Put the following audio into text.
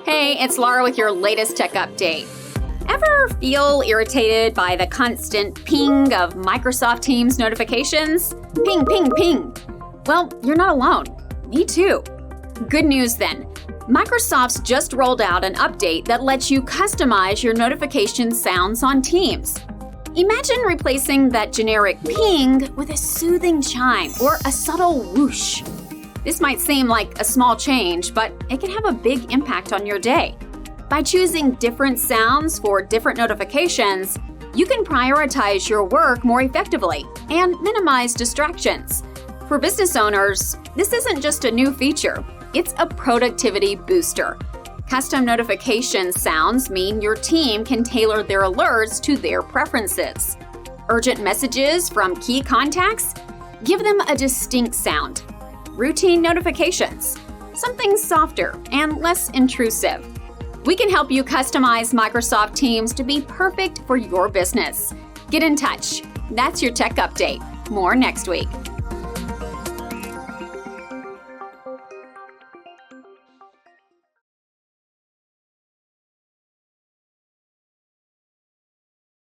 Hey, it's Laura with your latest tech update. Ever feel irritated by the constant ping of Microsoft Teams notifications? Ping, ping, ping. Well, you're not alone. Me too. Good news then. Microsoft's just rolled out an update that lets you customize your notification sounds on Teams. Imagine replacing that generic ping with a soothing chime or a subtle whoosh. This might seem like a small change, but it can have a big impact on your day. By choosing different sounds for different notifications, you can prioritize your work more effectively and minimize distractions. For business owners, this isn't just a new feature, it's a productivity booster. Custom notification sounds mean your team can tailor their alerts to their preferences. Urgent messages from key contacts? Give them a distinct sound. Routine notifications, something softer and less intrusive. We can help you customize Microsoft Teams to be perfect for your business. Get in touch. That's your tech update. More next week.